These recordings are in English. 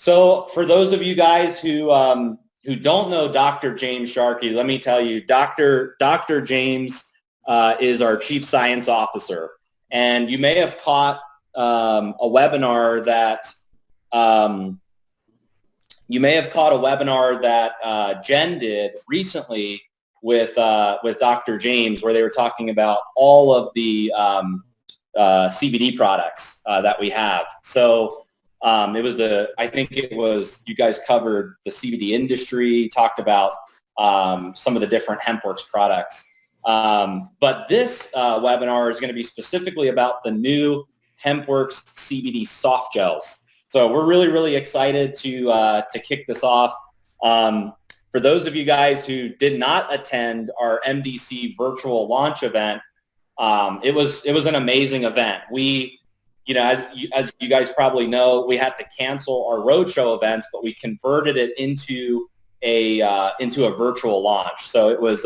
So for those of you guys who don't know Dr. James Sharkey, let me tell you, Dr. James is our Chief Science Officer. And you may have caught a webinar that Jen did recently with Dr. James, where they were talking about all of the CBD products that we have. So you guys covered the CBD industry, talked about some of the different Hempworx products. But this webinar is going to be specifically about the new Hempworx CBD Softgels. So we're really, really excited to kick this off. For those of you guys who did not attend our MDC virtual launch event, it was an amazing event. As you guys probably know, we had to cancel our roadshow events, but we converted it into a virtual launch. So it was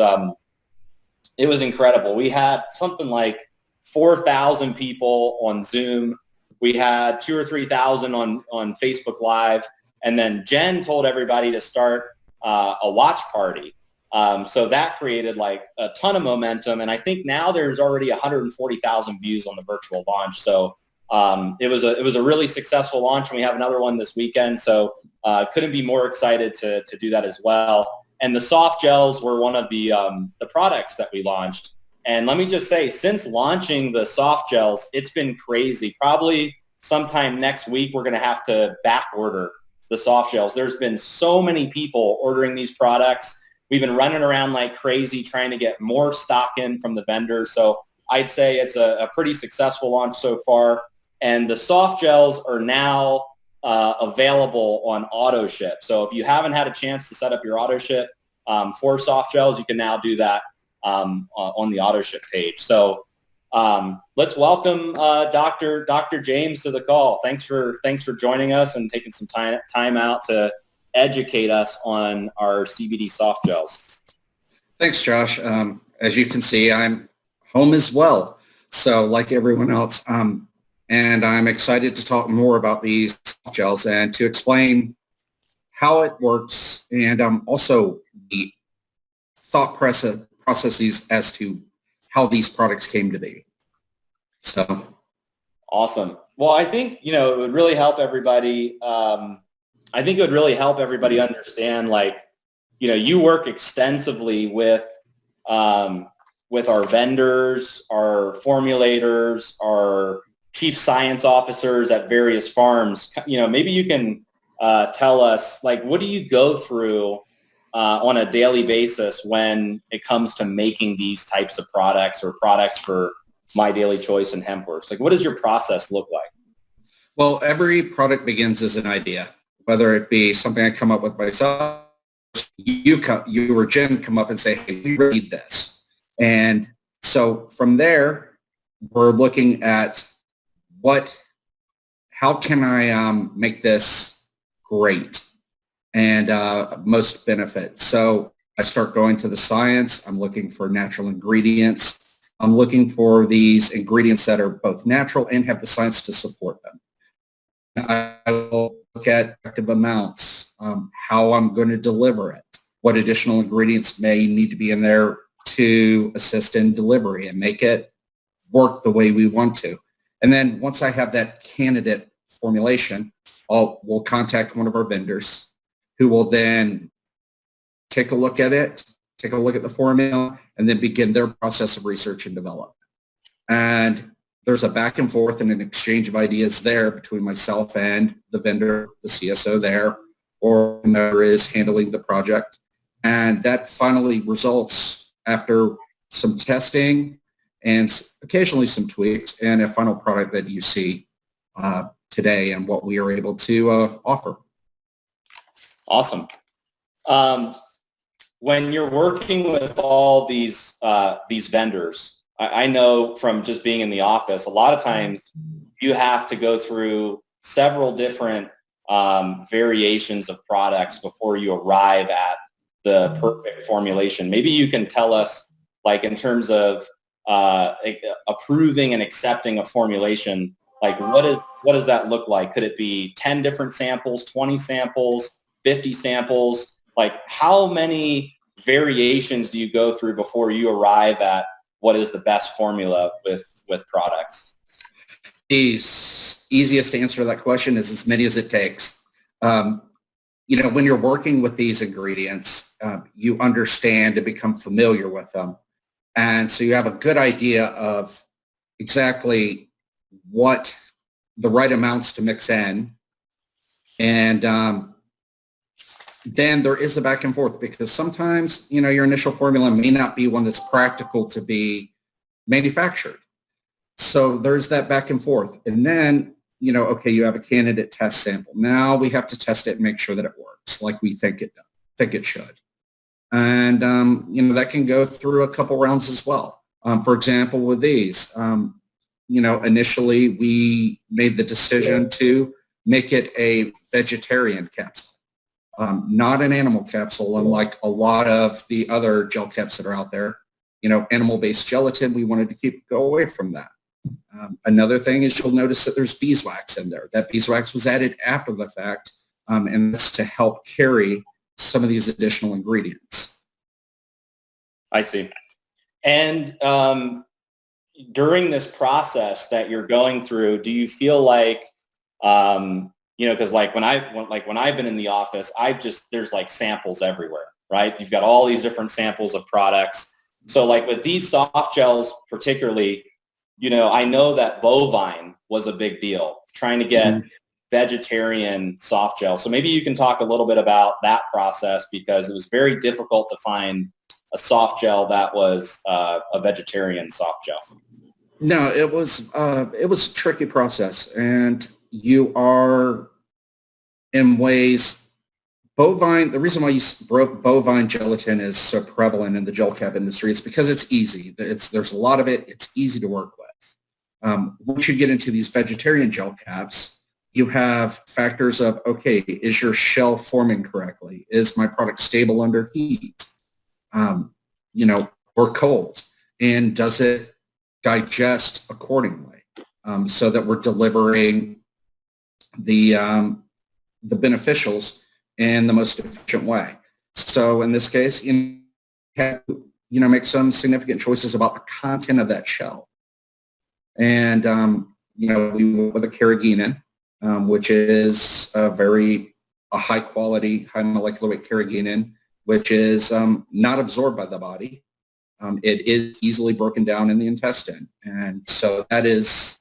incredible. We had something like 4,000 people on Zoom. We had 2,000 or 3,000 on Facebook Live, and then Jen told everybody to start a watch party. So that created like a ton of momentum, and I think now there's already 140,000 views on the virtual launch. So it was a really successful launch, and we have another one this weekend. So couldn't be more excited to do that as well. And the soft gels were one of the products that we launched. And let me just say, since launching the soft gels, it's been crazy. Probably sometime next week, we're going to have to back order the soft gels. There's been so many people ordering these products. We've been running around like crazy trying to get more stock in from the vendors. So I'd say it's a pretty successful launch so far. And the soft gels are now available on auto ship. So if you haven't had a chance to set up your auto ship for soft gels, you can now do that on the auto ship page. So let's welcome Dr. James to the call. Thanks for joining us and taking some time out to educate us on our CBD soft gels. Thanks, Josh. As you can see, I'm home as well. So like everyone else, and I'm excited to talk more about these soft gels and to explain how it works, and also the thought processes as to how these products came to be. So awesome. Well, I think it would really help everybody. Understand, like, you work extensively with our vendors, our formulators, our chief science officers at various farms. Maybe you can tell us, like, what do you go through on a daily basis when it comes to making these types of products or products for MyDailyChoice and Hempworx? Like, what does your process look like? Well, every product begins as an idea, whether it be something I come up with myself, you or Jen come up and say, hey, we need this. And so from there, we're looking at how can I make this great and most benefit. So I start going to the science. I'm looking for natural ingredients. I'm looking for these ingredients that are both natural and have the science to support them. I will look at active amounts, how I'm going to deliver it, what additional ingredients may need to be in there to assist in delivery and make it work the way we want to. And then once I have that candidate formulation, we'll contact one of our vendors who will then take a look at it, take a look at the formula, and then begin their process of research and development. And there's a back and forth and an exchange of ideas there between myself and the vendor, the CSO there, or whoever is handling the project. And that finally results after some testing and occasionally some tweaks and a final product that you see today and what we are able to offer. Awesome. When you're working with all these vendors, I know from just being in the office, a lot of times you have to go through several different variations of products before you arrive at the perfect formulation. Maybe you can tell us, like, in terms of approving and accepting a formulation, Like what does that look like? Could it be 10 different samples, 20 samples, 50 samples? Like how many variations do you go through before you arrive at what is the best formula with products? The easiest answer to that question is as many as it takes. When you're working with these ingredients, you understand and become familiar with them. And so you have a good idea of exactly what the right amounts to mix in. And then there is the back and forth, because sometimes, your initial formula may not be one that's practical to be manufactured. So there's that back and forth. And then, okay, you have a candidate test sample. Now we have to test it and make sure that it works like we think it should. And, that can go through a couple rounds as well. For example, with these, initially we made the decision to make it a vegetarian capsule, not an animal capsule, unlike a lot of the other gel caps that are out there. Animal-based gelatin, we wanted to go away from that. Another thing is you'll notice that there's beeswax in there. That beeswax was added after the fact, and that's to help carry some of these additional ingredients. I see. And during this process that you're going through, do you feel like, because when I've been in the office, there's like samples everywhere, right? You've got all these different samples of products. So like with these soft gels particularly, I know that bovine was a big deal, trying to get vegetarian soft gel. So maybe you can talk a little bit about that process, because it was very difficult to find a soft gel that was a vegetarian soft gel. No, it was a tricky process, and you are in ways bovine. The reason why bovine gelatin is so prevalent in the gel cap industry is because it's easy. There's a lot of it. It's easy to work with. Once you get into these vegetarian gel caps, you have factors of, okay, is your shell forming correctly? Is my product stable under heat? Or cold? And does it digest accordingly, so that we're delivering the beneficials in the most efficient way? So in this case, you have to, make some significant choices about the content of that shell. And, we went with a carrageenan, which is a high quality, high molecular weight carrageenan, which is not absorbed by the body. It is easily broken down in the intestine. And so that's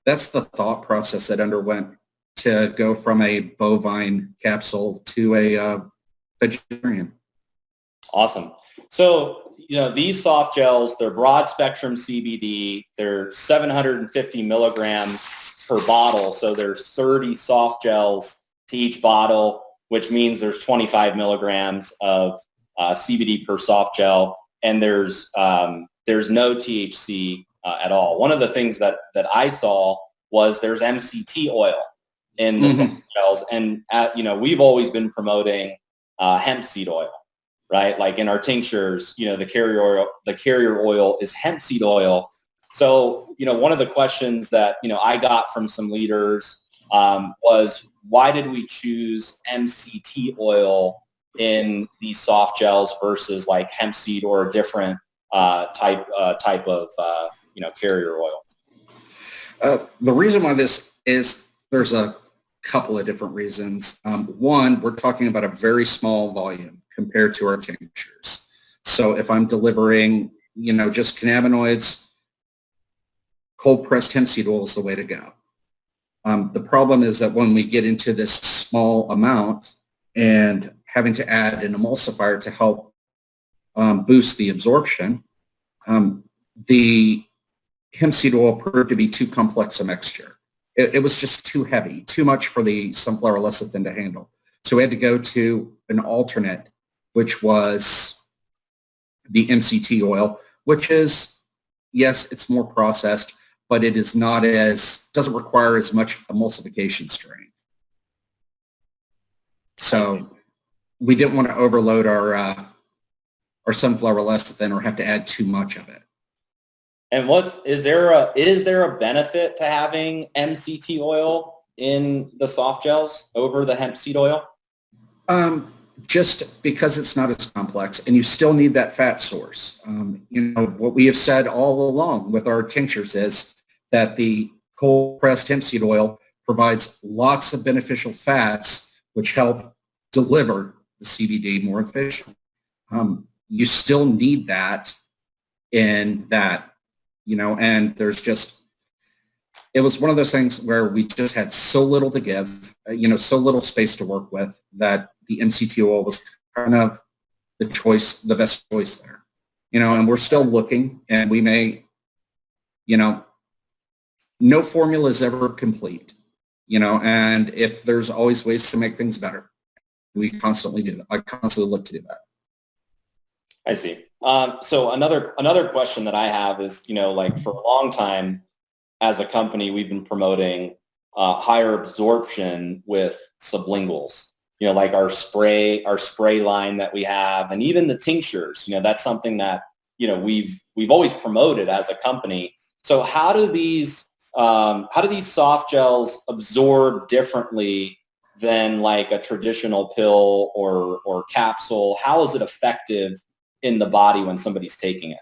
the thought process that underwent to go from a bovine capsule to a vegetarian. Awesome. So, these soft gels, they're broad spectrum CBD. They're 750 milligrams per bottle. So there's 30 soft gels to each bottle, which means there's 25 milligrams of CBD per soft gel. And there's no THC at all. One of the things that I saw was there's MCT oil in the soft gels. And, we've always been promoting hemp seed oil, right? Like in our tinctures, the carrier oil is hemp seed oil. So, one of the questions that, I got from some leaders was, why did we choose MCT oil in these soft gels versus like hemp seed or a different type of, carrier oil? The reason why this is, there's a couple of different reasons. One, we're talking about a very small volume compared to our tinctures. So if I'm delivering, just cannabinoids, cold pressed hemp seed oil is the way to go. The problem is that when we get into this small amount and having to add an emulsifier to help boost the absorption, the hemp seed oil proved to be too complex a mixture. It was just too heavy, too much for the sunflower lecithin to handle. So we had to go to an alternate, which was the MCT oil, which is, yes, it's more processed, but it is doesn't require as much emulsification strength. So we didn't want to overload our sunflower lecithin or have to add too much of it. And is there a benefit to having MCT oil in the soft gels over the hemp seed oil? Just because it's not as complex, and you still need that fat source. What we have said all along with our tinctures is that the cold pressed hemp seed oil provides lots of beneficial fats which help deliver the CBD more efficiently. You still need that in that, and it was one of those things where we just had so little to give, so little space to work with, that the MCT oil was kind of the best choice there, and we're still looking, and we may, no formula is ever complete, and if there's always ways to make things better, we constantly do that. I constantly look to do that. I see. So another question that I have is, for a long time as a company, we've been promoting higher absorption with sublinguals, like our spray line that we have, and even the tinctures, that's something that, we've always promoted as a company. So how do these soft gels absorb differently than like a traditional pill or capsule? How is it effective in the body when somebody's taking it?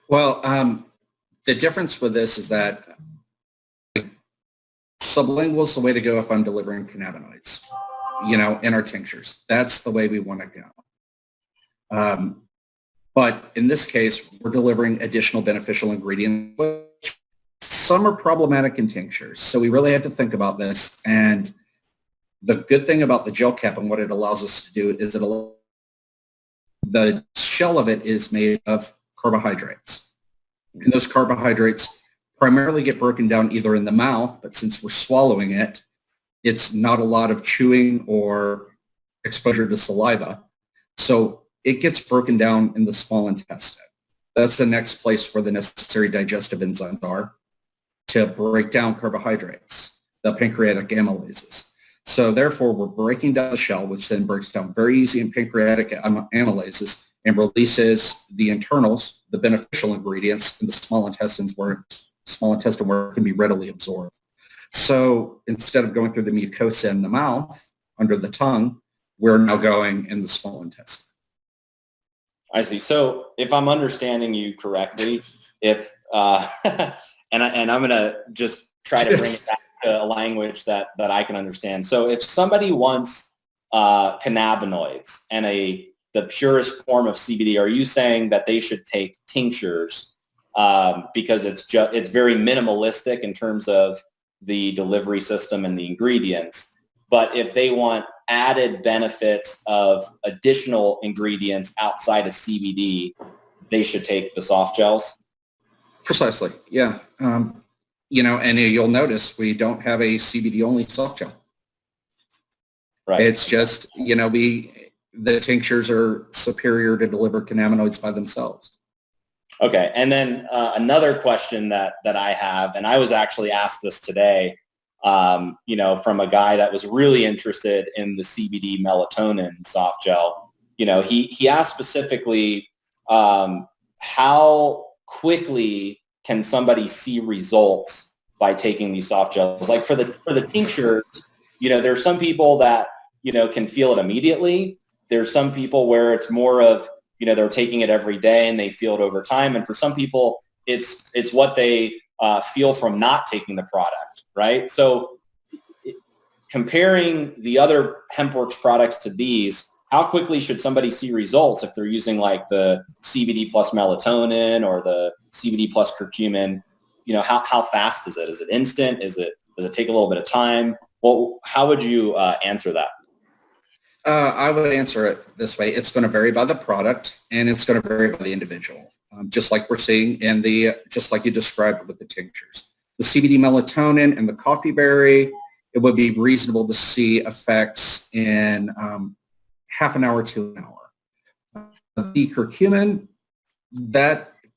Well, the difference with this is that sublingual is the way to go if I'm delivering cannabinoids, in our tinctures. That's the way we want to go. But in this case, we're delivering additional beneficial ingredients, which some are problematic in tinctures. So we really had to think about this. And the good thing about the gel cap and what it allows us to do is the shell of it is made of carbohydrates. And those carbohydrates primarily get broken down either in the mouth, but since we're swallowing it, it's not a lot of chewing or exposure to saliva. So it gets broken down in the small intestine. That's the next place where the necessary digestive enzymes are to break down carbohydrates, the pancreatic amylases. So therefore, we're breaking down the shell, which then breaks down very easy in pancreatic amylases and releases the internals, the beneficial ingredients in the small intestine where it can be readily absorbed. So instead of going through the mucosa in the mouth, under the tongue, we're now going in the small intestine. I see. So if I'm understanding you correctly, if and I'm going to just try to bring it back to a language that I can understand. So if somebody wants cannabinoids and the purest form of CBD, are you saying that they should take tinctures because it's very minimalistic in terms of the delivery system and the ingredients? But if they want added benefits of additional ingredients outside of CBD, they should take the soft gels? Precisely, yeah. And you'll notice we don't have a CBD-only soft gel. Right. It's just, the tinctures are superior to deliver cannabinoids by themselves. Okay. And then another question that I have, and I was actually asked this today, from a guy that was really interested in the CBD melatonin soft gel. He asked specifically, how quickly can somebody see results by taking these soft gels? Like for the tinctures, there's some people that, can feel it immediately. There's some people where it's more of, they're taking it every day and they feel it over time. And for some people, it's what they feel from not taking the product, right? So comparing the other Hempworx products to these, how quickly should somebody see results if they're using like the CBD plus melatonin or the CBD plus curcumin? How fast is it? Is it instant? Does it take a little bit of time? Well, how would you answer that? I would answer it this way. It's going to vary by the product and it's going to vary by the individual. Just like we're seeing just like you described with the tinctures. The CBD melatonin and the coffee berry, it would be reasonable to see effects in half an hour to an hour. The curcumin,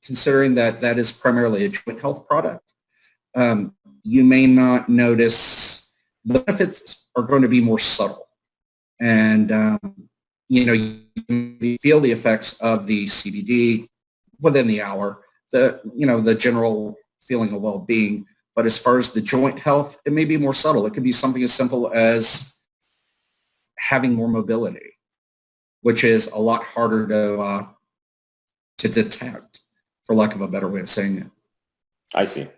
considering that is primarily a joint health product, you may not notice the benefits are going to be more subtle. And, you feel the effects of the CBD within the hour, the general feeling of well-being. But as far as the joint health, it may be more subtle. It could be something as simple as having more mobility, which is a lot harder to detect, for lack of a better way of saying it. I see.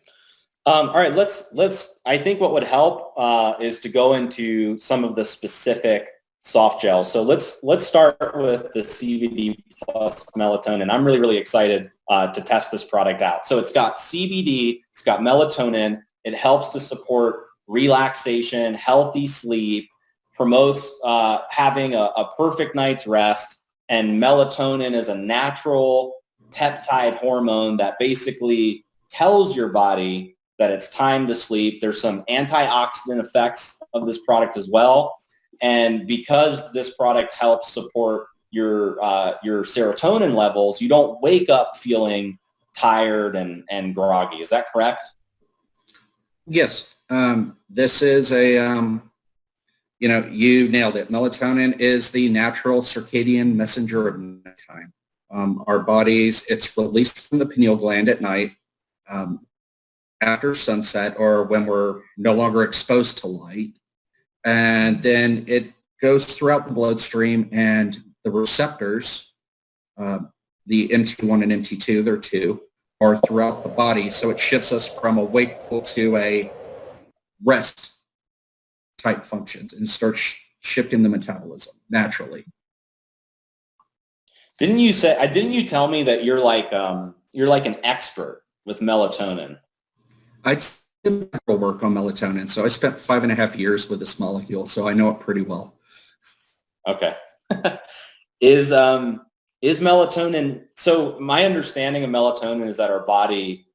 All right, let's. I think what would help is to go into some of the specific soft gels. So let's start with the CBD plus melatonin. I'm really excited to test this product out. So it's got CBD, it's got melatonin. It helps to support relaxation, healthy sleep, promotes having a perfect night's rest. And melatonin is a natural peptide hormone that basically tells your body that it's time to sleep. There's some antioxidant effects of this product as well. And because this product helps support your serotonin levels, you don't wake up feeling tired and groggy. Is that correct? Yes. This is you nailed it. Melatonin is the natural circadian messenger of nighttime. Our bodies, it's released from the pineal gland at night after sunset or when we're no longer exposed to light. And then it goes throughout the bloodstream, and the receptors, the MT1 and MT2, there are two, are throughout the body. So it shifts us from a wakeful to a rest type functions and starts shifting the metabolism naturally. Didn't you tell me that you're like an expert with melatonin? I did work on melatonin, so I spent 5.5 years with this molecule, so I know it pretty well. Okay. Is melatonin, so my understanding of melatonin is that our body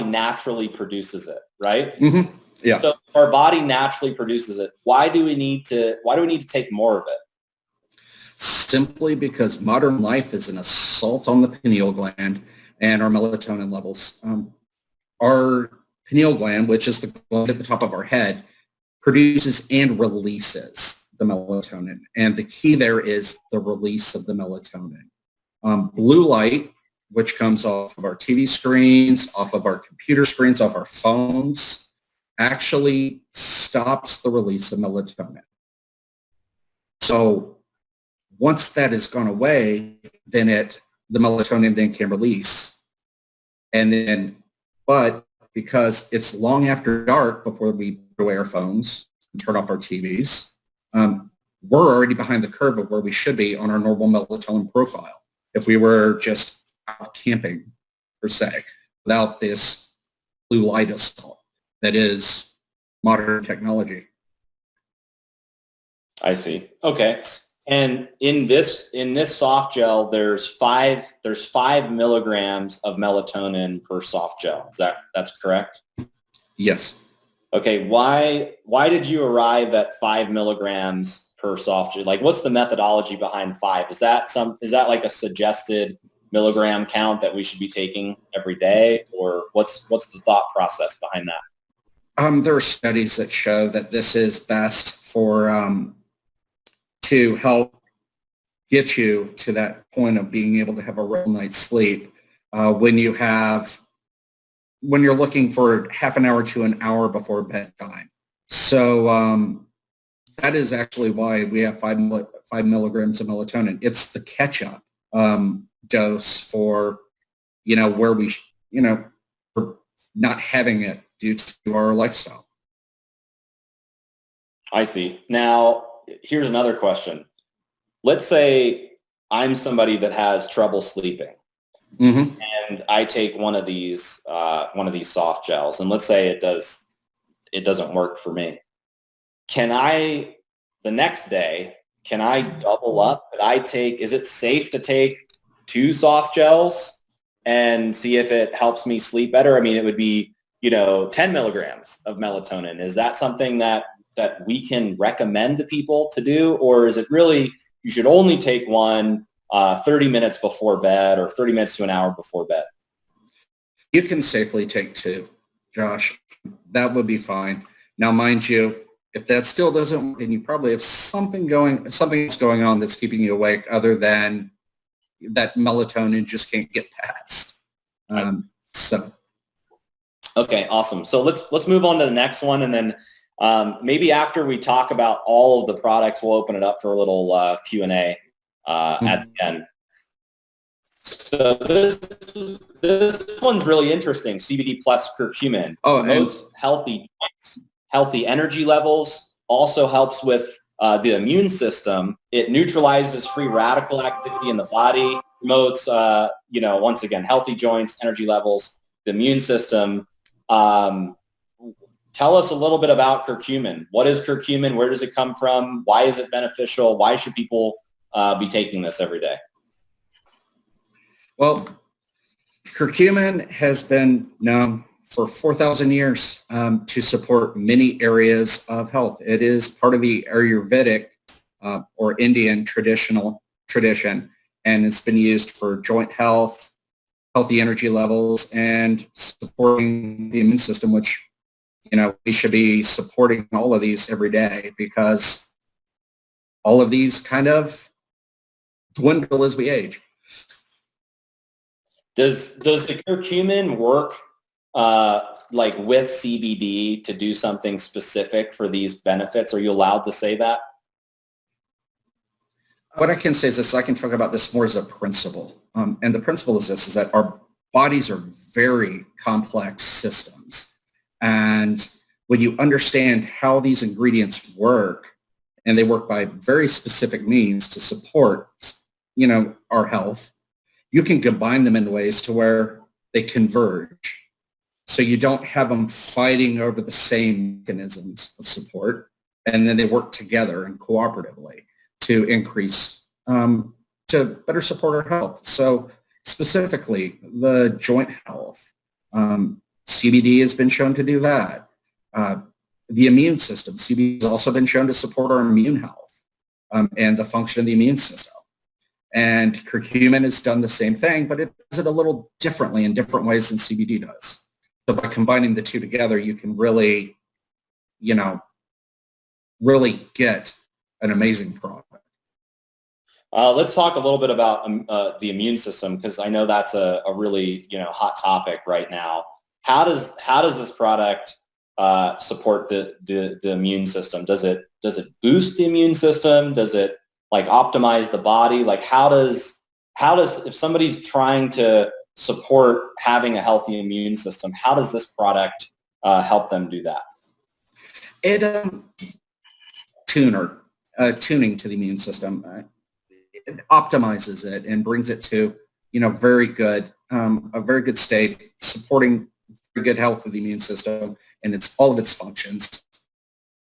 naturally produces it, right? Mm-hmm. Yeah. So our body naturally produces it. Why do we need to take more of it? Simply because modern life is an assault on the pineal gland and our melatonin levels. Our pineal gland, which is the gland at the top of our head, produces and releases the melatonin. And the key there is the release of the melatonin. Blue light, which comes off of our TV screens, off of our computer screens, off our phones, actually stops the release of melatonin. So once that has gone away, then the melatonin then can release. And then, but because it's long after dark before we put away our phones and turn off our TVs, we're already behind the curve of where we should be on our normal melatonin profile if we were just out camping, per se, without this blue light assault that is modern technology. I see. Okay. And in this soft gel, there's 5 milligrams of melatonin per soft gel. That's correct? Yes. Okay. Why did you arrive at 5 milligrams per soft gel? Like, what's the methodology behind 5? Is that like a suggested milligram count that we should be taking every day, or what's the thought process behind that? There are studies that show that this is best for to help get you to that point of being able to have a real night's sleep when you're looking for half an hour to an hour before bedtime. So that is actually why we have 5 milligrams of melatonin. It's the catch-up dose for, where we, we're not having it due to our lifestyle. I see. Now, here's another question. Let's say I'm somebody that has trouble sleeping, mm-hmm. and I take one of these soft gels, and let's say it doesn't work for me. The next day, can I double up? Is it safe to take 2 soft gels and see if it helps me sleep better? I mean, it would be, 10 milligrams of melatonin. Is that something that we can recommend to people to do? Or is it really, you should only take one 30 minutes before bed or 30 minutes to an hour before bed? You can safely take 2, Josh. That would be fine. Now, mind you, if that still doesn't work, then you probably have something that's going on that's keeping you awake other than that melatonin just can't get past. So, okay, awesome. So let's move on to the next one, and then maybe after we talk about all of the products, we'll open it up for a little Q&A at the end. So this one's really interesting. CBD plus curcumin. Promotes healthy joints, healthy energy levels. Also helps with the immune system. It neutralizes free radical activity in the body. Promotes, once again, healthy joints, energy levels, the immune system. Tell us a little bit about curcumin. What is curcumin? Where does it come from? Why is it beneficial? Why should people be taking this every day? Well, curcumin has been known for 4,000 years to support many areas of health. It is part of the Ayurvedic or Indian tradition, and it's been used for joint health, healthy energy levels, and supporting the immune system, which, we should be supporting all of these every day, because all of these kind of dwindle as we age. Does the curcumin work like with CBD to do something specific for these benefits? Are you allowed to say that? What I can say is this: I can talk about this more as a principle. And the principle is this, is that our bodies are very complex systems. And when you understand how these ingredients work, and they work by very specific means to support, our health, you can combine them in ways to where they converge. So you don't have them fighting over the same mechanisms of support, and then they work together and cooperatively to increase, to better support our health. So specifically, the joint health, CBD has been shown to do that. The immune system, CBD has also been shown to support our immune health and the function of the immune system. And curcumin has done the same thing, but it does it a little differently in different ways than CBD does. So by combining the two together, you can really, really get an amazing product. Let's talk a little bit about the immune system, because I know that's a really hot topic right now. How does this product support the immune system? Does it boost the immune system? Does it optimize the body? How does if somebody's trying to support having a healthy immune system, how does this product help them do that? It tuning to the immune system. It optimizes it and brings it to a very good state, supporting very good health of the immune system and all of its functions.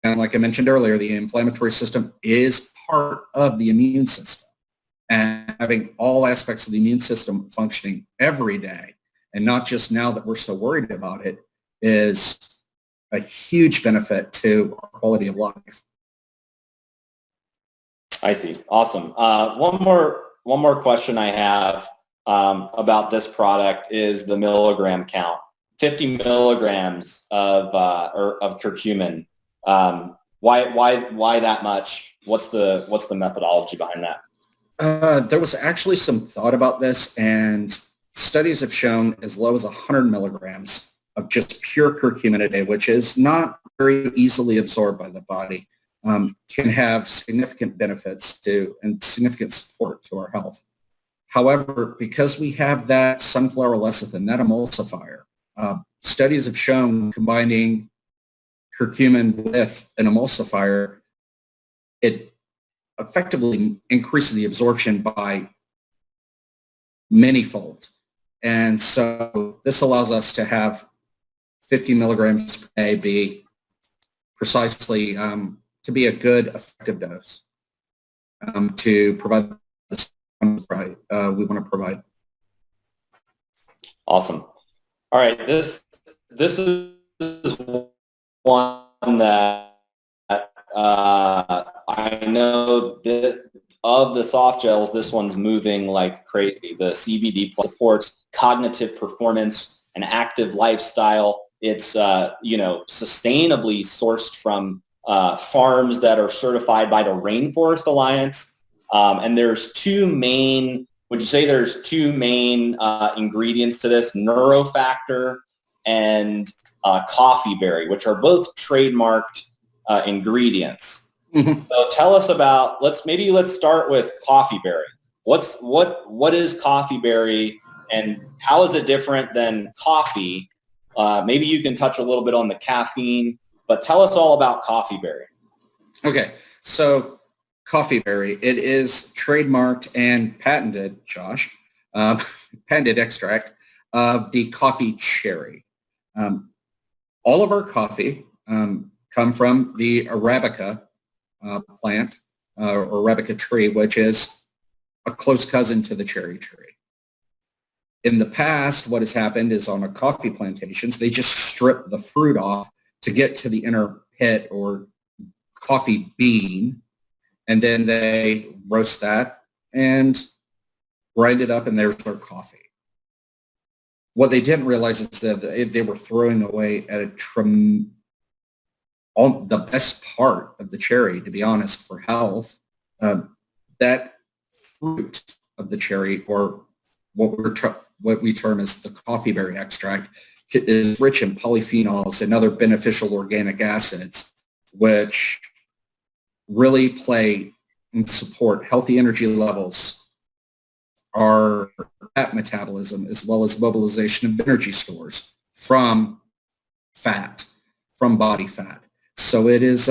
And like I mentioned earlier, the inflammatory system is part of the immune system, and having all aspects of the immune system functioning every day, and not just now that we're so worried about it, is a huge benefit to our quality of life. I see. Awesome. One more question I have about this product is the milligram count. 50 milligrams of curcumin. Why that much? What's the methodology behind that? There was actually some thought about this, and studies have shown as low as 100 milligrams of just pure curcumin a day, which is not very easily absorbed by the body, can have significant benefits to and significant support to our health. However, because we have that sunflower lecithin, that emulsifier, studies have shown combining curcumin with an emulsifier, it effectively increases the absorption by manyfold. And so this allows us to have 50 milligrams per day be precisely to be a good effective dose to provide this we want to provide. Awesome. All right, this is one that I know this of the soft gels. This one's moving like crazy. The CBD supports cognitive performance and active lifestyle. It's sustainably sourced from farms that are certified by the Rainforest Alliance. And there's two main would you say there's two main ingredients to this, neurofactor and coffee berry, which are both trademarked ingredients? Mm-hmm. So tell us about, let's start with coffee berry. What is coffee berry, and how is it different than coffee? Maybe you can touch a little bit on the caffeine, but tell us all about coffee berry. Okay, so coffee berry, it is trademarked and patented, Josh, patented extract of the coffee cherry. All of our coffee come from the Arabica plant, or Arabica tree, which is a close cousin to the cherry tree. In the past, what has happened is on our coffee plantations, they just strip the fruit off to get to the inner pit or coffee bean, and then they roast that and grind it up, and there's our coffee. What they didn't realize is that they were throwing away at the best part of the cherry, to be honest, for health. That fruit of the cherry, or what we term as the coffee berry extract, is rich in polyphenols and other beneficial organic acids, which really play and support healthy energy levels, our fat metabolism, as well as mobilization of energy stores from body fat. So it is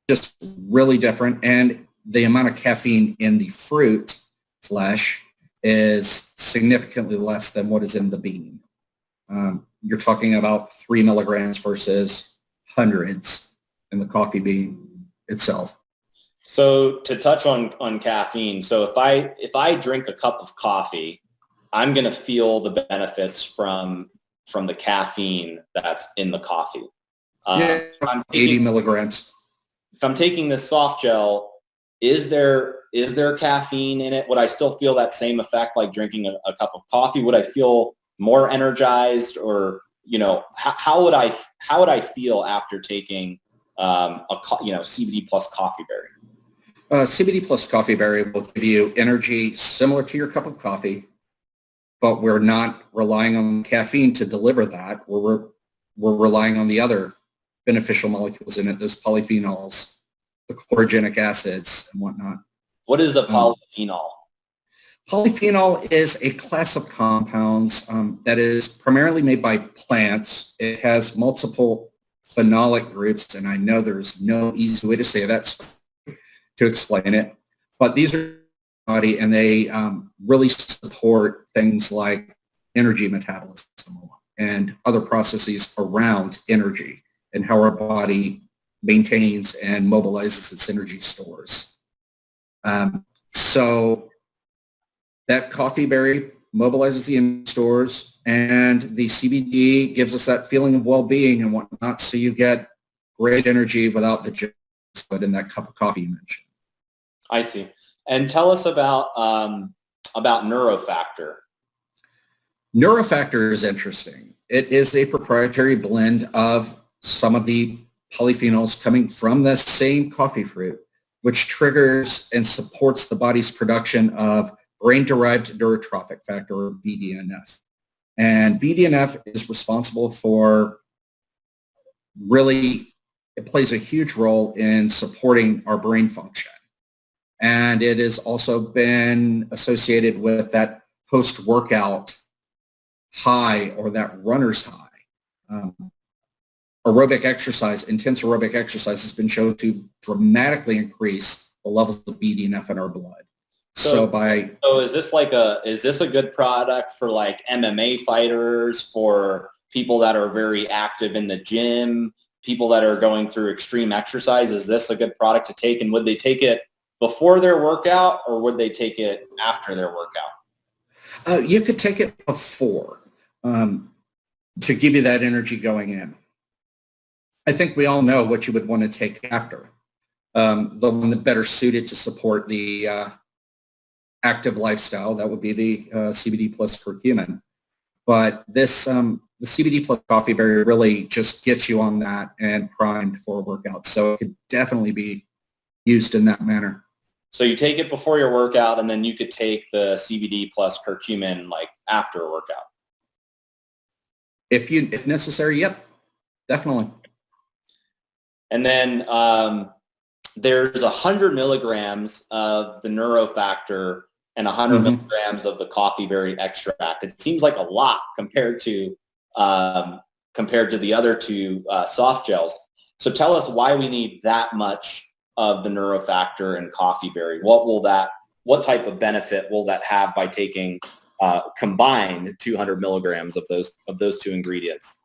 just really different, and the amount of caffeine in the fruit flesh is significantly less than what is in the bean. You're talking about 3 milligrams versus hundreds in the coffee bean itself. So to touch on caffeine, so if I drink a cup of coffee, I'm going to feel the benefits from the caffeine that's in the coffee. 80 milligrams. If I'm taking this soft gel, is there caffeine in it? Would I still feel that same effect like drinking a cup of coffee? Would I feel more energized, or how would I feel after taking CBD plus coffee berry? CBD plus coffee berry will give you energy similar to your cup of coffee, but we're not relying on caffeine to deliver that. We're relying on the other beneficial molecules in it, those polyphenols, the chlorogenic acids and whatnot. What is a polyphenol? Polyphenol is a class of compounds that is primarily made by plants. It has multiple phenolic groups, and I know there's no easy way to say that to explain it, but these are body, and they really support things like energy metabolism and other processes around energy and how our body maintains and mobilizes its energy stores. So that coffee berry mobilizes the energy stores, and the CBD gives us that feeling of well-being and whatnot, so you get great energy without the junk in that cup of coffee you mentioned. I see. And tell us about neurofactor. Neurofactor is interesting. It is a proprietary blend of some of the polyphenols coming from the same coffee fruit, which triggers and supports the body's production of brain-derived neurotrophic factor, or BDNF. And BDNF is responsible for it plays a huge role in supporting our brain function. And it has also been associated with that post-workout high, or that runner's high. Intense aerobic exercise has been shown to dramatically increase the levels of BDNF in our blood. So is this a good product for like MMA fighters, for people that are very active in the gym, people that are going through extreme exercise? Is this a good product to take, and would they take it before their workout, or would they take it after their workout? You could take it before to give you that energy going in. I think we all know what you would want to take after. The one that better suited to support the active lifestyle, that would be the CBD plus curcumin. But this, the CBD plus coffee berry really just gets you on that and primed for a workout. So it could definitely be used in that manner. So you take it before your workout, and then you could take the CBD plus curcumin like after a workout. If necessary, yep, definitely. And then there's 100 milligrams of the neurofactor and 100 milligrams of the coffee berry extract. It seems like a lot compared to the other two soft gels. So tell us why we need that much of the neurofactor and coffee berry. What type of benefit will that have by taking combined 200 milligrams of those two ingredients?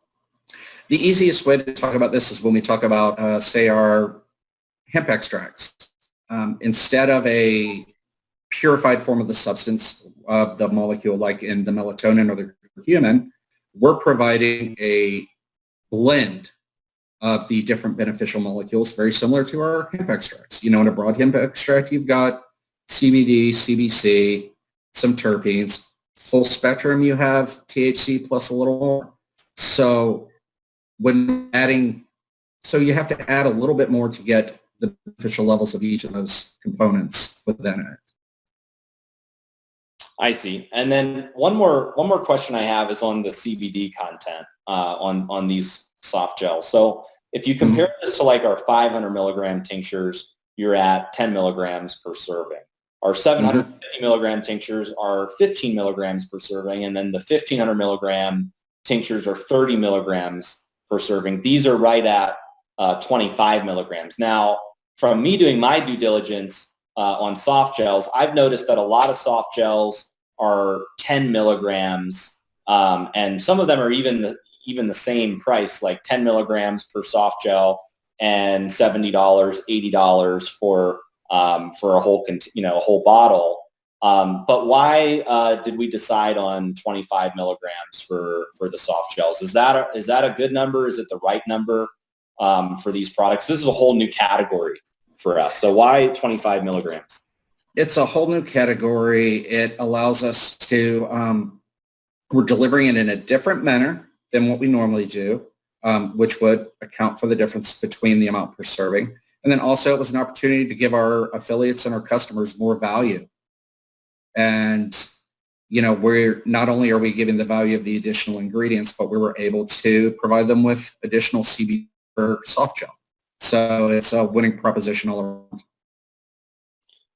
The easiest way to talk about this is when we talk about, say, our hemp extracts. Instead of a purified form of the substance of the molecule, like in the melatonin or the curcumin, we're providing a blend of the different beneficial molecules, very similar to our hemp extracts. In a broad hemp extract, you've got CBD, CBC, some terpenes. Full spectrum, you have THC plus a little more. So when you have to add a little bit more to get the beneficial levels of each of those components within it. I see. And then one more question I have is on the CBD content on these soft gels. So if you compare this to like our 500 milligram tinctures, you're at 10 milligrams per serving. Our 750 milligram tinctures are 15 milligrams per serving, and then the 1500 milligram tinctures are 30 milligrams per serving. These are right at 25 milligrams. Now, from me doing my due diligence on soft gels, I've noticed that a lot of soft gels are 10 milligrams, and some of them are even the same price, like 10 milligrams per soft gel and $70, $80 for a whole bottle. But why did we decide on 25 milligrams for the soft gels? Is that a good number? Is it the right number for these products? This is a whole new category for us. So why 25 milligrams? It's a whole new category. It allows us to, we're delivering it in a different manner than what we normally do, which would account for the difference between the amount per serving. And then also it was an opportunity to give our affiliates and our customers more value. And, we're not only are we giving the value of the additional ingredients, but we were able to provide them with additional CBD or soft gel. So it's a winning proposition all around.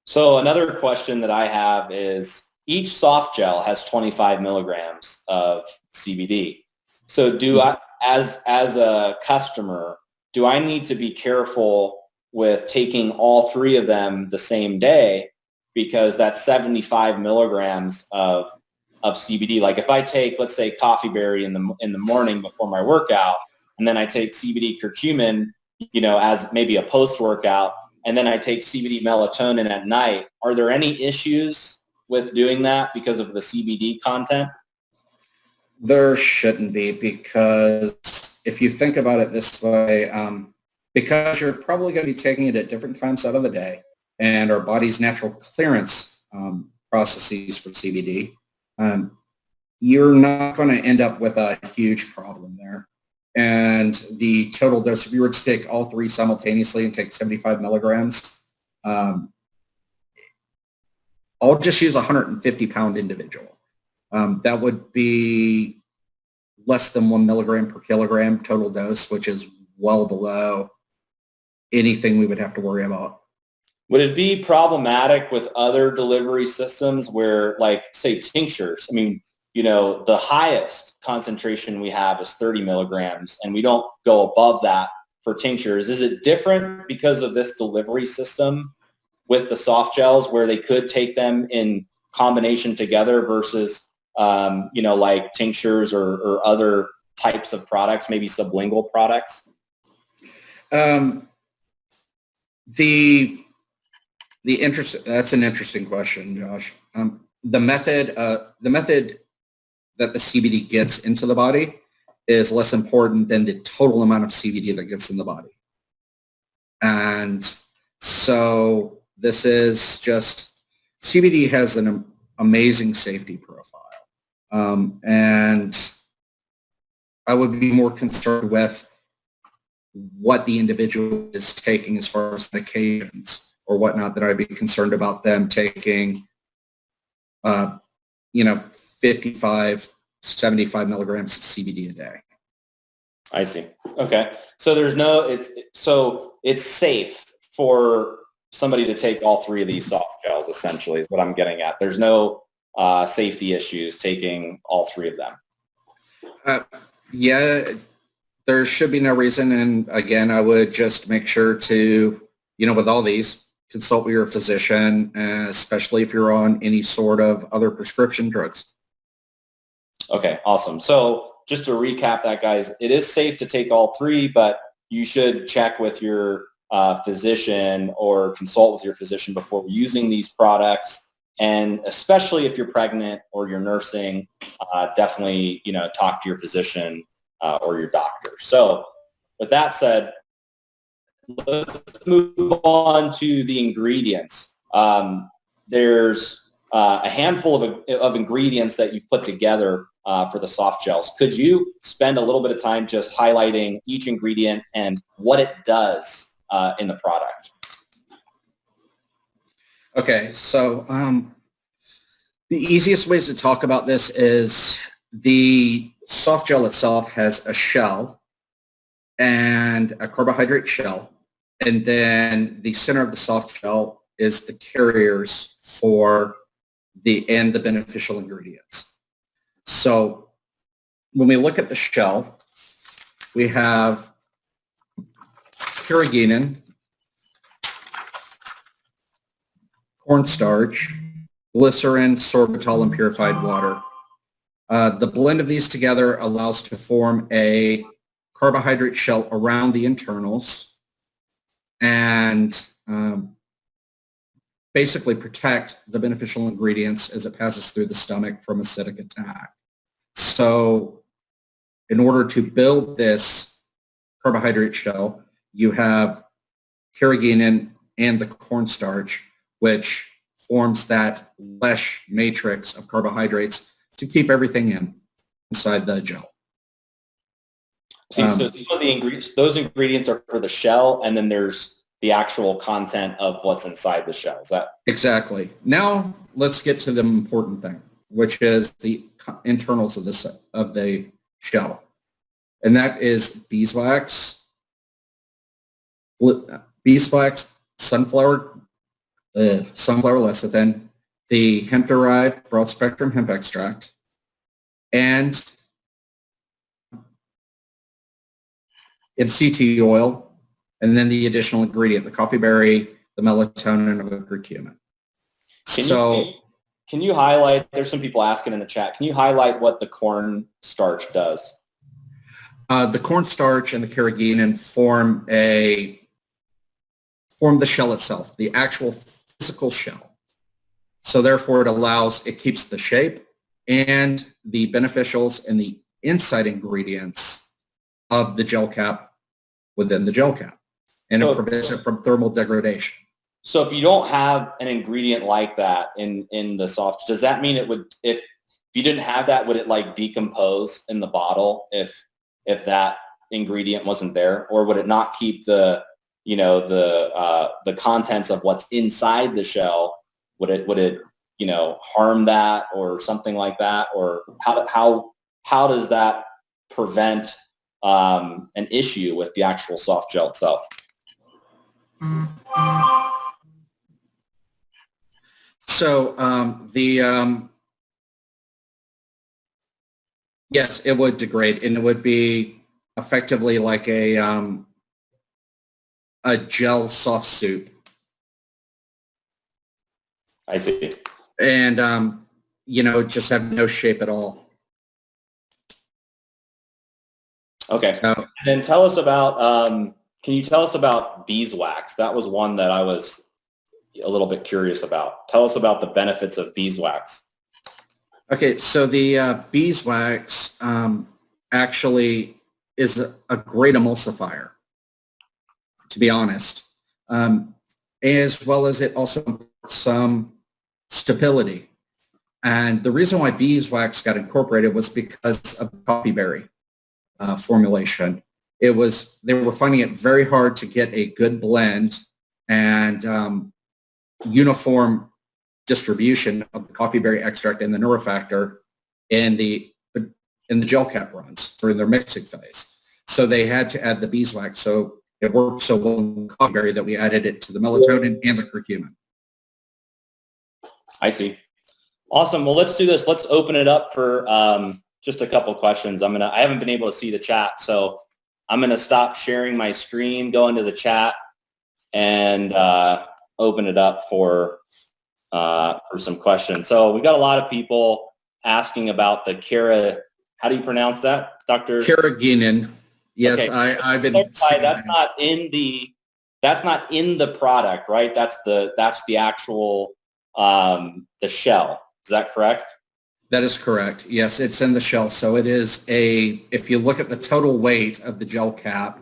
So another question that I have is each soft gel has 25 milligrams of CBD. So do I, as a customer, do I need to be careful with taking all three of them the same day, because that's 75 milligrams of CBD? Like if I take, let's say, coffee berry in the morning before my workout, and then I take CBD curcumin, as maybe a post-workout, and then I take CBD melatonin at night, are there any issues with doing that because of the CBD content? There shouldn't be, because if you think about it this way, because you're probably going to be taking it at different times out of the day, and our body's natural clearance processes for CBD, you're not going to end up with a huge problem there. And the total dose, if you were to take all three simultaneously and take 75 milligrams, I'll just use a 150-pound individual. That would be less than 1 milligram per kilogram total dose, which is well below anything we would have to worry about. Would it be problematic with other delivery systems where, like, say, tinctures? I mean, the highest concentration we have is 30 milligrams, and we don't go above that for tinctures. Is it different because of this delivery system with the soft gels, where they could take them in combination together versus, like tinctures or other types of products, maybe sublingual products? That's an interesting question, Josh. The method that the CBD gets into the body is less important than the total amount of CBD that gets in the body. And so this is just, CBD has an amazing safety profile. And I would be more concerned with what the individual is taking as far as medications or whatnot, then I'd be concerned about them taking, 55, 75 milligrams of CBD a day. I see. Okay. So it's safe for somebody to take all three of these soft gels, essentially, is what I'm getting at. There's no safety issues taking all three of them. Yeah, there should be no reason. And again, I would just make sure to, with all these, consult with your physician, especially if you're on any sort of other prescription drugs. Okay, awesome. So just to recap that, guys, it is safe to take all three, but you should check with your physician or consult with your physician before using these products. And especially if you're pregnant or you're nursing, definitely, talk to your physician or your doctor. So with that said, let's move on to the ingredients. There's a handful of ingredients that you've put together for the soft gels. Could you spend a little bit of time just highlighting each ingredient and what it does in the product? Okay, so the easiest ways to talk about this is the soft gel itself has a shell and a carbohydrate shell, and then the center of the soft gel is the carriers for the beneficial ingredients. So when we look at the shell, we have carrageenan, cornstarch, glycerin, sorbitol, and purified water. The blend of these together allows to form a carbohydrate shell around the internals and basically protect the beneficial ingredients as it passes through the stomach from acidic attack. So in order to build this carbohydrate shell, you have carrageenan and the cornstarch, which forms that mesh matrix of carbohydrates to keep everything inside the gel. So some of the ingredients, those ingredients are for the shell, and then there's the actual content of what's inside the shell. Is that exactly? Now let's get to the important thing, which is the internals of the shell, and that is beeswax, sunflower lecithin, the hemp-derived broad-spectrum hemp extract, and MCT oil, and then the additional ingredient, the coffee berry, the melatonin, and the curcumin. Can you highlight, there's some people asking in the chat, can you highlight what the cornstarch does? The cornstarch and the carrageenan form the shell itself, the actual physical shell. So therefore it keeps the shape and the beneficials and the inside ingredients of the gel cap within the gel cap. And it prevents it from thermal degradation. So if you don't have an ingredient like that in the soft, does that mean it would, if you didn't have that, would it like decompose in the bottle if that ingredient wasn't there? Or would it not keep the contents of what's inside the shell? Would it harm that or something like that? Or how does that prevent an issue with the actual soft gel itself? So yes, it would degrade, and it would be effectively like a gel soft soup. I see. And just have no shape at all. Okay. And then tell us about, can you tell us about beeswax? That was one that I was a little bit curious about. Tell us about the benefits of beeswax. Okay, so the beeswax actually is a great emulsifier, to be honest, as well as it also imparts some stability. And the reason why beeswax got incorporated was because of coffee berry formulation. They were finding it very hard to get a good blend and uniform distribution of the coffee berry extract and the neurofactor in the gel cap runs during their mixing phase. So they had to add the beeswax. So it worked so well in the coffee berry that we added it to the melatonin and the curcumin. I see. Awesome. Well, let's do this. Let's open it up for just a couple questions. I haven't been able to see the chat, so I'm going to stop sharing my screen, go into the chat, and open it up for some questions. So we've got a lot of people asking about the how do you pronounce that, Dr.? Carrageenan. Yes, okay. I've been. That's not in the product, right? That's the actual the shell. Is that correct? That is correct. Yes, it's in the shell. So it is if you look at the total weight of the gel cap,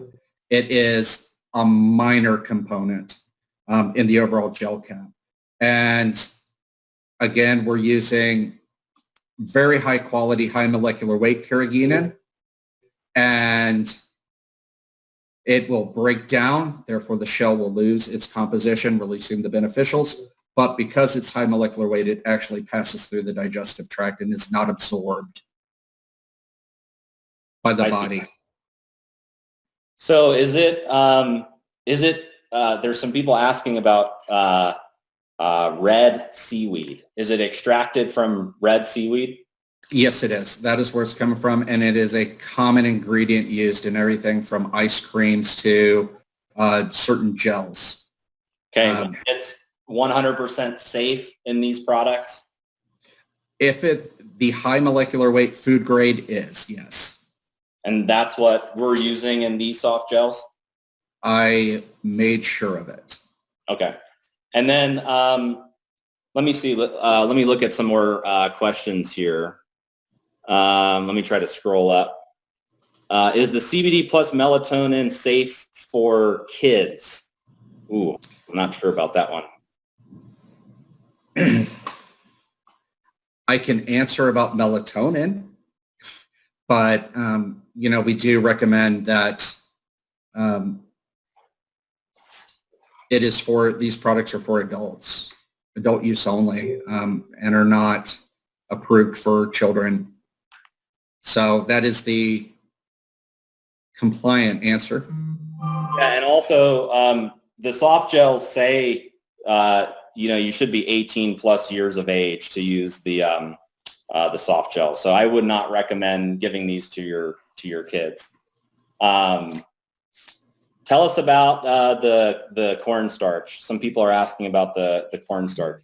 it is a minor component in the overall gel cap. And again, we're using very high quality, high molecular weight carrageenan, and it will break down. Therefore, the shell will lose its composition, releasing the beneficials. But because it's high molecular weight, it actually passes through the digestive tract and is not absorbed by the body. So is it, there's some people asking about red seaweed. Is it extracted from red seaweed? Yes, it is. That is where it's coming from. And it is a common ingredient used in everything from ice creams to certain gels. Okay. It's 100% safe in these products? The high molecular weight food grade is, yes. And that's what we're using in these soft gels? I made sure of it. Okay. And then let me see. Let me look at some more questions here. Let me try to scroll up. Is the CBD plus melatonin safe for kids? Ooh, I'm not sure about that one. I can answer about melatonin, but, we do recommend that these products are for adults, adult use only, and are not approved for children. So that is the compliant answer. Yeah, and also the soft gels say, you should be 18 plus years of age to use the soft gel. So I would not recommend giving these to your kids. Tell us about the cornstarch. Some people are asking about the cornstarch.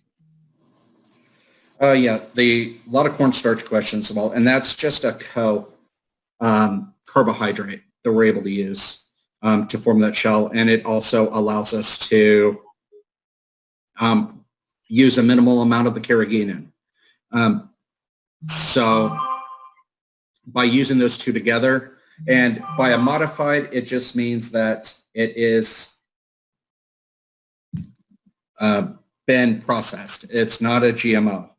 Yeah, a lot of cornstarch questions as well, and that's just a carbohydrate that we're able to use to form that shell, and it also allows us to use a minimal amount of the carrageenan. So by using those two together, and by a modified, it just means that it is been processed. It's not a GMO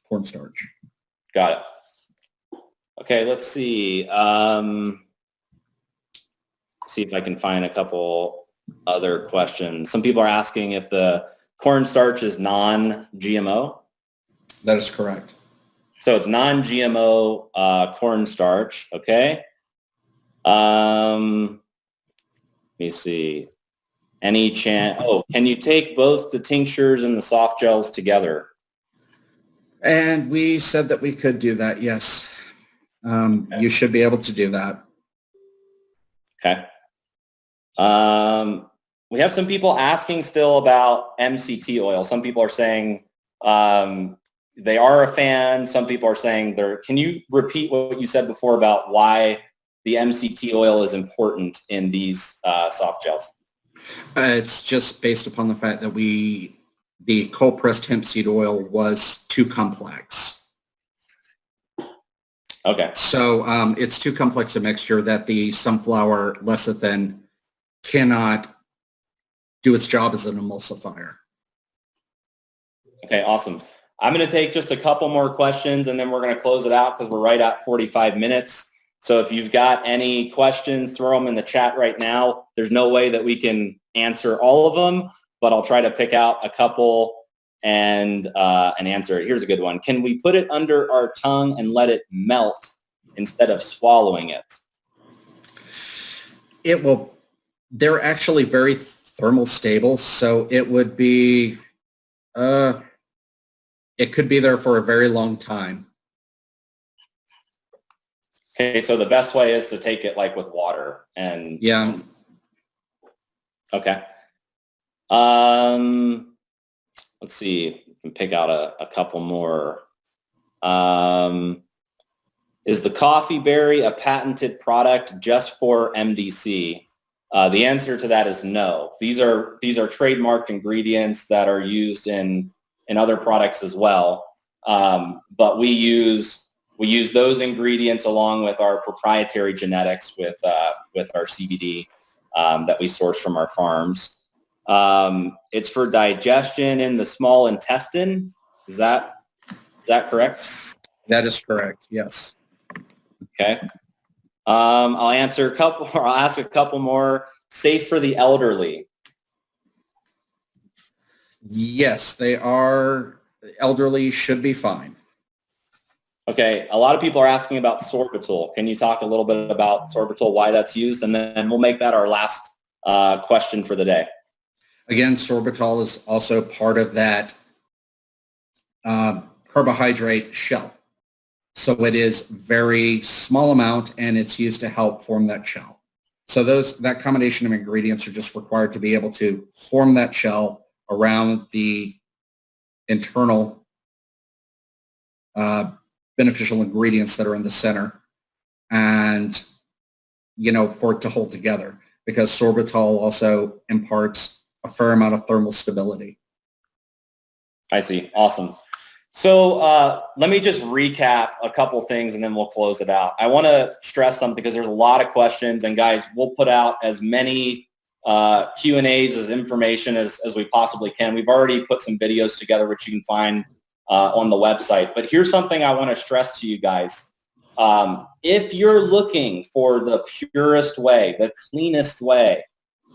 cornstarch. Got it. Okay, let's see. See if I can find a couple other questions. Some people are asking if the cornstarch is non-GMO. That is correct. So it's non-GMO cornstarch. Okay. Let me see. Any chance? Oh, can you take both the tinctures and the soft gels together? And we said that we could do that. Yes. Okay. You should be able to do that. Okay. We have some people asking still about MCT oil. Some people are saying they are a fan. Some people are saying they're. Can you repeat what you said before about why the MCT oil is important in these soft gels? It's just based upon the fact that the cold-pressed hemp seed oil was too complex. Okay. So it's too complex a mixture that the sunflower lecithin cannot do its job as an emulsifier. Okay, awesome. I'm going to take just a couple more questions and then we're going to close it out because we're right at 45 minutes. So if you've got any questions, throw them in the chat right now. There's no way that we can answer all of them, but I'll try to pick out a couple and answer it. Here's a good one. Can we put it under our tongue and let it melt instead of swallowing it? It will. They're actually very thermal stable, so it would be. It could be there for a very long time. Okay, so the best way is to take it like with water and. Yeah. Okay. Let's see. We can pick out a couple more. Is the coffee berry a patented product just for MDC? The answer to that is no. These are trademarked ingredients that are used in other products as well. But we use those ingredients along with our proprietary genetics with our CBD that we source from our farms. It's for digestion in the small intestine. Is that correct? That is correct. Yes. Okay. I'll ask a couple more. Safe for the elderly. Yes, they are. Elderly should be fine. Okay. A lot of people are asking about sorbitol. Can you talk a little bit about sorbitol, why that's used, and then we'll make that our last question for the day. Again, sorbitol is also part of that carbohydrate shell. So it is very small amount, and it's used to help form that shell. So that combination of ingredients are just required to be able to form that shell around the internal beneficial ingredients that are in the center, and for it to hold together, because sorbitol also imparts a fair amount of thermal stability. I see. Awesome. So let me just recap a couple things and then we'll close it out. I want to stress something because there's a lot of questions, and guys, we'll put out as many Q&As as information as we possibly can. We've already put some videos together, which you can find on the website. But here's something I want to stress to you guys. If you're looking for the purest way, the cleanest way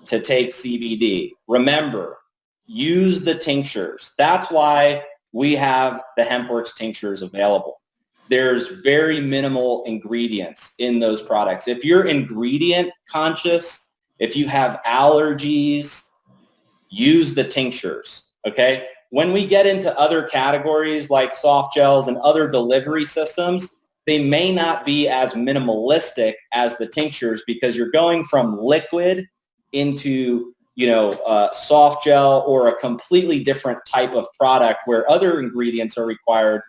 to take CBD, remember, use the tinctures. That's why we have the Hempworx tinctures available. There's very minimal ingredients in those products. If you're ingredient conscious, if you have allergies, use the tinctures, okay? When we get into other categories like soft gels and other delivery systems, they may not be as minimalistic as the tinctures, because you're going from liquid into soft gel or a completely different type of product where other ingredients are required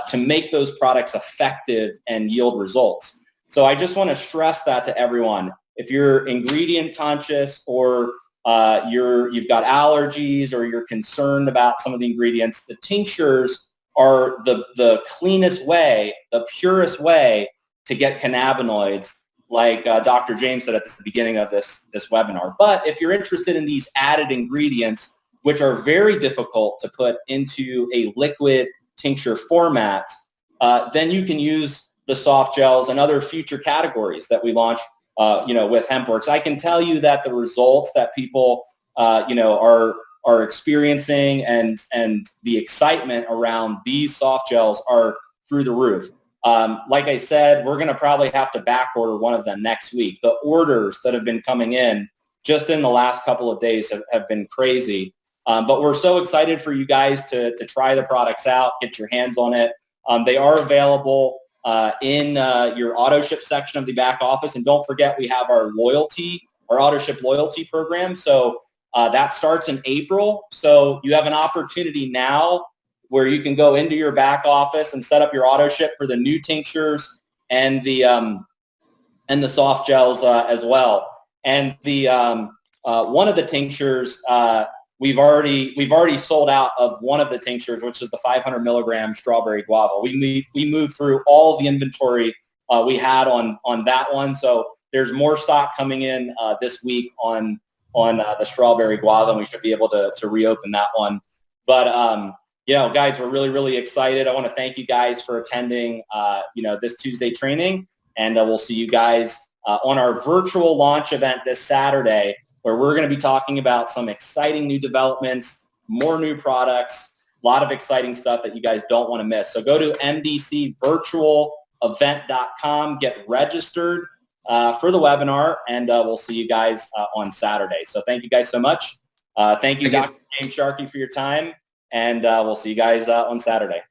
to make those products effective and yield results. So I just want to stress that to everyone. If you're ingredient conscious, or you've got allergies, or you're concerned about some of the ingredients, the tinctures are the cleanest way, the purest way to get cannabinoids, like Dr. James said at the beginning of this webinar. But if you're interested in these added ingredients, which are very difficult to put into a liquid tincture format, then you can use the soft gels and other future categories that we launch, with Hempworx. I can tell you that the results that people, are experiencing and the excitement around these soft gels are through the roof. Like I said, we're going to probably have to back order one of them next week. The orders that have been coming in just in the last couple of days have been crazy. But we're so excited for you guys to try the products out, get your hands on it. They are available in your auto ship section of the back office. And don't forget, we have our auto ship loyalty program. So that starts in April. So you have an opportunity now where you can go into your back office and set up your auto ship for the new tinctures and the soft gels as well. And the one of the tinctures, we've already sold out of one of the tinctures, which is the 500 milligram strawberry guava. We moved through all the inventory we had on that one. So there's more stock coming in this week on the strawberry guava, and we should be able to reopen that one. But guys, we're really, really excited. I want to thank you guys for attending, this Tuesday training, and we'll see you guys on our virtual launch event this Saturday, where we're going to be talking about some exciting new developments, more new products, lot of exciting stuff that you guys don't want to miss. So go to mdcvirtualevent.com, get registered for the webinar, and we'll see you guys on Saturday. So thank you guys so much. Thank you, Dr. James Sharkey, for your time, and we'll see you guys on Saturday.